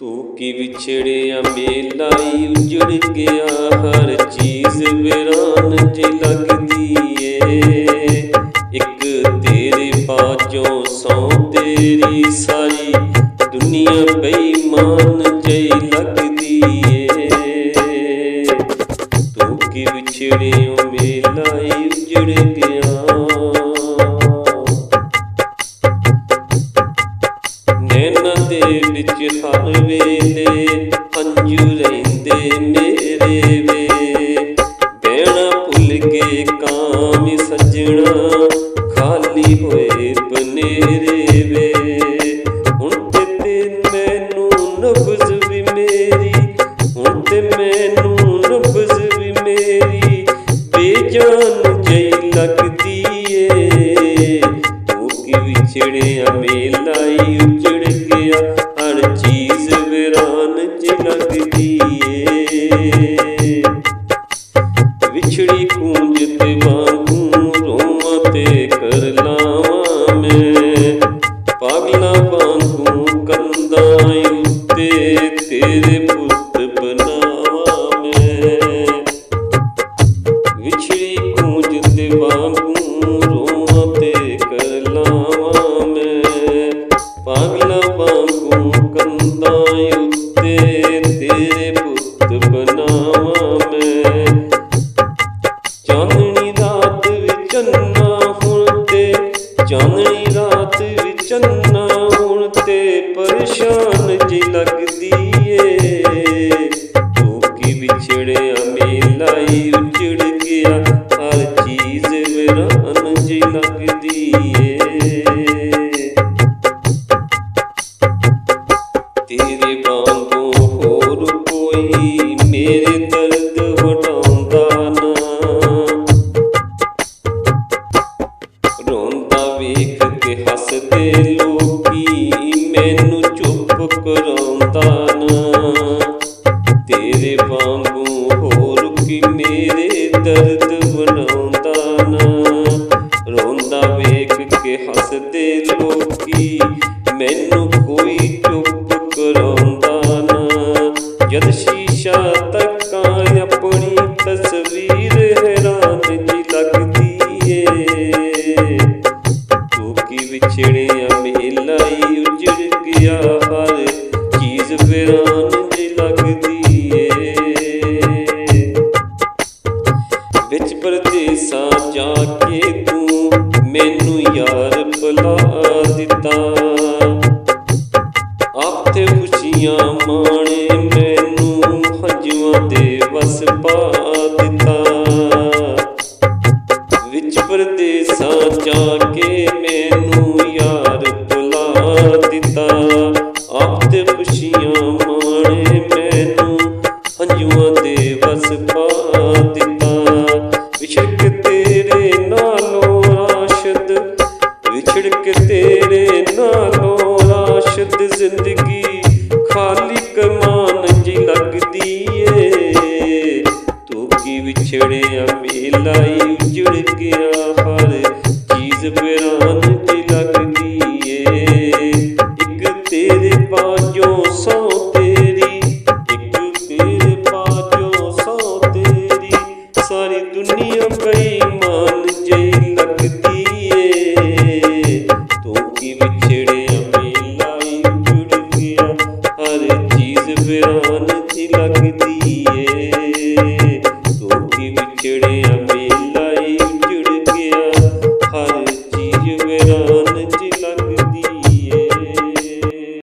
ਤੂੰ ਕੀ ਵਿਛੜਿਆ ਮੇਲਾ ਈ ਉਜੜ ਗਿਆ, ਹਰ ਚੀਜ਼ ਵੀਰਾਨ ਜੀ ਲੱਗਦੀ ਏ। ਇੱਕ ਤੇਰੇ ਬਾਝੋਂ ਸੌ ਤੇਰੀ ਸਾਰੀ ਦੁਨੀਆ ਬੇਈਮਾਨ ਜਿਹੀ ਲੱਗਦੀ ਏ। ਤੂੰ ਕੀ ਵਿਛੜਿਆ ਮੇਲਾ ਈ ਉਜੜ ਗਿਆ। ਨੈਣਾਂ ਦੇ ਵਿੱਚ ਹਰ ਵੇਲੇ ਹੰਝੂ ਰਹਿੰਦੇ ਮੇਰੇ ਵੇ, ਬਹਿਣਾ ਭੁੱਲ ਕੇ ਕਾਮ ਸੱਜਣਾ ਖਾਲੀ ਹੋਏ ਬਨੇਰੇ ਵੇ। ਹੁਣ ਤੇ ਮੈਨੂੰ ਨਬਜ਼ ਵੀ ਮੇਰੀ, ਹੁਣ ਤੇ ਮੈਨੂੰ ਨਬਜ਼ ਵੀ ਮੇਰੀ ਬੇਜਾਨ ਜਿਹੀ ਲੱਗਦੀ ਏ। ਤੂੰ ਕੀ ਵਿਛੜਿਆ ਮੇਲਾ ਈ ਉਜੜ ਗਿਆ, ਹਰ ਚੀਜ਼ ਵੀਰਾਨ ਜਿਹੀ ਲੱਗਦੀ ਏ। ਵਿਛੜੀ ਕੂੰਜ ਤੇ ਵਾਂਗੂ ਰੋਵਾਂ ਤੇ ਕਰ ਲਾਵਾਂ ਮੈਂ, ਪਾਗਲਾਂ ਵਾਂਗੂ ਕੰਧਾਂ ਉੱਤੇ ਤੇਰੇ ਪੁੱਤ ਬਣਾਵਾਂ ਮੈਂ। ਵਿਛੜੀ ਕੂੰਜ ਤੇ ਵਾਂਗੂ ਰੋਵਾਂ ਤੇ ਕਰ ਲਾਵਾਂ ਮੈਂ, ਪਾਗਲਾਂ ਵਾਂਗੂ ਕੰਧਾਂ ਉੱਤੇ ਤੇਰੇ ਪੁੱਤ ਬਣਾਵਾਂ ਮੈਂ। ਚਾਨਣੀ ਰਾਤ ਵਿੱਚ ਅੰਨਾ ਹੁਣ ਤੇ, ਚਾਨਣੀ ਰਾਤ ਵਿੱਚ ਅੰਨਾ ਹੁਣ ਤੇ ਪਰੇਸ਼ਾਨ ਜਿਹੀ ਲੱਗਦੀ ਏ। ਤੂੰ ਕੀ ਵਿਛੜਿਆ ਮੇਲਾ ਈ ਉਜੜ ਗਿਆ, ਹਰ ਚੀਜ਼ ਵੀਰਾਨ ਜਿਹੀ ਲੱਗਦੀ ਏ। ਤੇਰੇ ਵਾਂਗੂ ਹੋਰ ਕੋਈ ਮੇਰੇ ਦਰਦ ਵਟਾਉਂਦਾ ਨਾ, ਰੋਂਦਾ ਵੇਖ ਕੇ ਹੱਸਦੇ ਲੋਕੀ ਮੈਨੂੰ ਚੁੱਪ ਕਰਾਉਂਦਾ ਨਾ। ਤੇਰੇ ਵਾਂਗੂ ਹੋਰ ਕੀ ਮੇਰੇ ਦਰਦ ਵਟਾਉਂਦਾ ਨਾ, ਰੋਂਦਾ ਵੇਖ ਕੇ ਹੱਸਦੇ ਲੋਕੀ ਮੈਨੂੰ ਕੋਈ ਚੁੱਪ ਕਰਾਉਂਦਾ ਨਾ। ਜਦ ਸ਼ੀਸ਼ਾ ਤੱਕਾਂ ਆਪਣੀ ਤਸਵੀਰ ਹੈਰਾਨ ਜਿਹੀ ਲੱਗਦੀ ਏ। ਤੂੰ ਕੀ ਵਿਛੜਿਆ ਮੇਲਾ ਈ ਉਜੜ ਗਿਆ, ਹਰ ਚੀਜ਼ ਵੀਰਾਨ ਜਿਹੀ ਲੱਗਦੀ ਏ। ਵਿੱਚ ਪਰਦੇਸਾਂ ਜਾ ਕੇ ਤੂੰ ਮੈਨੂੰ ਯਾਰ ਭੁਲਾ ਦਿੱਤਾ, ਆਪ ਤੇ ਖੁਸ਼ੀਆਂ ਮਾਣੇ ਮੈਨੂੰ ਹੰਝੂਆਂ ਦੇ ਵਸ ਪਾ ਦਿੱਤਾ। ਵਿੱਚ ਪਰਦੇਸਾਂ ਜਾ ਕੇ ਮੈਨੂੰ ਯਾਰ ਭੁਲਾ ਦਿੱਤਾ, ਆਪ ਤੇ ਖੁਸ਼ੀਆਂ ਮਾਣੇ ਮੈਨੂੰ ਹੰਝੂਆਂ ਦੇ ਵਸ ਪਾ ਦਿੱਤਾ। ਵਿਛੜ ਕੇ ਤੇਰੇ ਨਾਲੋਂ ਰਾਸ਼ਦ, ਵਿਛੜ ਕੇ ਤੇਰੇ ਨਾਲੋਂ ਰਾਸ਼ਦ ਜ਼ਿੰਦਗੀ ਖਾਲੀ ਕਮਾਨ ਜਿਹੀ ਲੱਗਦੀ ਏ। ਤੂੰ ਕੀ ਵਿਛੜਿਆ ਮੇਲਾ ਈ ਉਜੜ ਗਿਆ, ਹਰ ਚੀਜ਼ ਵੀਰਾਨ ਜਿਹੀ ਲੱਗਦੀ ਏ। ਇੱਕ ਤੇਰੇ ਬਾਝੋਂ ਸੌ ਤੇਰੀ, ਇੱਕ ਤੇਰੇ ਬਾਝੋਂ ਸੌ ਤੇਰੀ ਸਾਰੀ ਦੁਨੀਆ ਬੇਈਮਾਨ ਜਿਹੀ ਲੱਗਦੀ ਏ। ਤੂੰ ਕੀ ਵਿਛੜਿਆ ਮੇਲਾ ਈ ਉਜੜ ਗਿਆ, ਹਰ ਚੀਜ਼ ਵੀਰਾਨ ਜਿਹੀ ਲੱਗਦੀ ਏ।